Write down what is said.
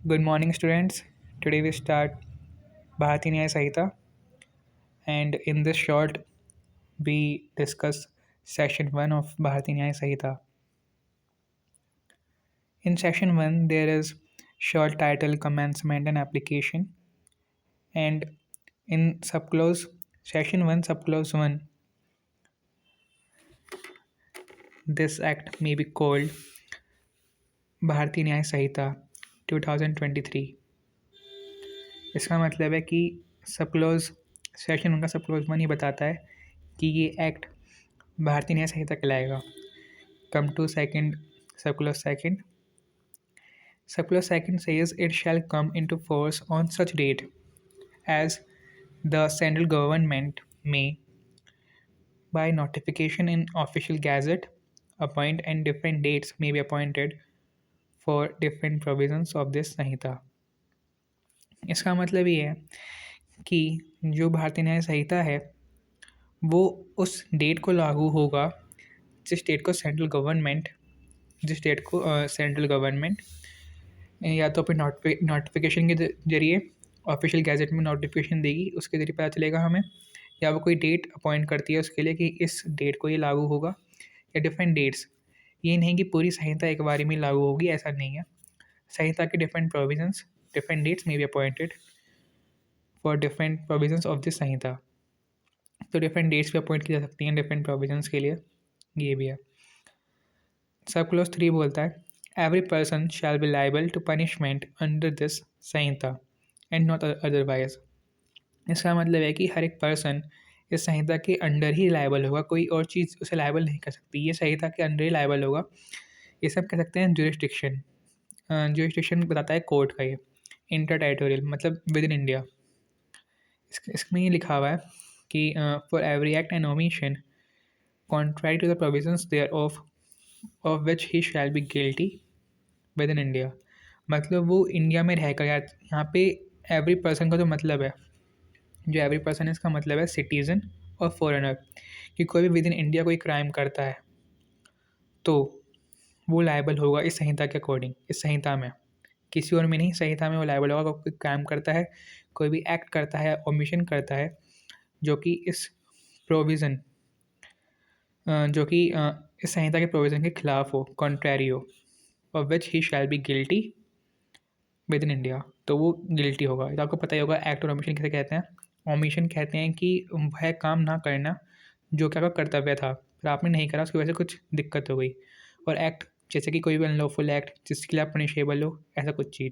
Good morning, students. Today we start Bharati Nyaya Sahita, and in this short, we discuss section 1 of Bharati Nyaya Sahita. In section 1, there is short title, commencement, and application, and in subclause section 1, subclause 1, this act may be called Bharati Nyaya Sahita 2023. इसका मतलब है कि subclause section उनका subclause 1 ही बताता है कि ये act भारतीय न्याय संहिता कहलाएगा. Come to second circular second. Circular second says it shall come into force on such date as the central government may, by notification in official gazette, appoint, and different dates may be appointed for different provisions of this संहिता. इसका मतलब ये है कि जो भारतीय न्याय संहिता है वो उस डेट को लागू होगा जिस डेट को सेंट्रल गवर्नमेंट या तो फिर नोटिफिकेशन के जरिए ऑफिशियल गैजेट में नोटिफिकेशन देगी, उसके ज़रिए पता चलेगा हमें, या वो कोई डेट अपॉइंट करती है उसके लिए कि इस डेट को ये लागू होगा, या डिफरेंट डेट्स. ये नहीं कि पूरी संहिता एक बारी में लागू होगी, ऐसा नहीं है. संहिता के डिफरेंट प्रोविजंस, डिफरेंट डेट्स में be appointed for different provisions of this Sanhita. तो डिफरेंट डेट्स भी अपॉइंट की जा सकती हैं डिफरेंट प्रोविजंस के लिए. ये भी है. सब क्लोज 3 बोलता है every person shall be liable to punishment under this संहिता एंड नॉट अदरवाइज. इसका मतलब है कि हर एक पर्सन इस संहिता के अंडर ही लाइबल होगा, कोई और चीज़ उसे लाइबल नहीं कर सकती, ये संहिता के अंडर ही लाइबल होगा. ये सब कह सकते हैं जुरिस्डिक्शन. जुरिस्डिक्शन बताता है कोर्ट का. ये इंटर टेरिटोरियल मतलब विद इन इंडिया. इसमें ये लिखा हुआ है कि for every act and omission contrary to the provisions thereof of which he shall be guilty within India. मतलब वो इंडिया में रहेगा. यार यहाँ पे एवरी पर्सन का जो मतलब है, जो एवरी पर्सन है इसका मतलब है सिटीज़न और फॉरेनर, कि कोई भी विद इन इंडिया कोई क्राइम करता है तो वो लायबल होगा इस संहिता के अकॉर्डिंग. इस संहिता में, किसी और में नहीं, संहिता में वो लायबल होगा. कोई क्राइम करता है, कोई भी एक्ट करता है, ओमिशन करता है जो कि इस प्रोविज़न जो कि इस संहिता के प्रोविज़न के खिलाफ हो, कॉन्ट्रैरी हो, of which he shall be guilty with in India, तो वो गिल्टी होगा. तो आपको पता ही होगा एक्ट और ओमिशन किसे कहते हैं. ओमिशन कहते हैं कि वह काम ना करना जो कि आपका कर्तव्य था, फिर आपने नहीं करा, उसकी वजह से कुछ दिक्कत हो गई. और एक्ट जैसे कि कोई भी अनलॉफुल एक्ट जिसके लिए आप पनिशेबल हो, ऐसा कुछ चीज़.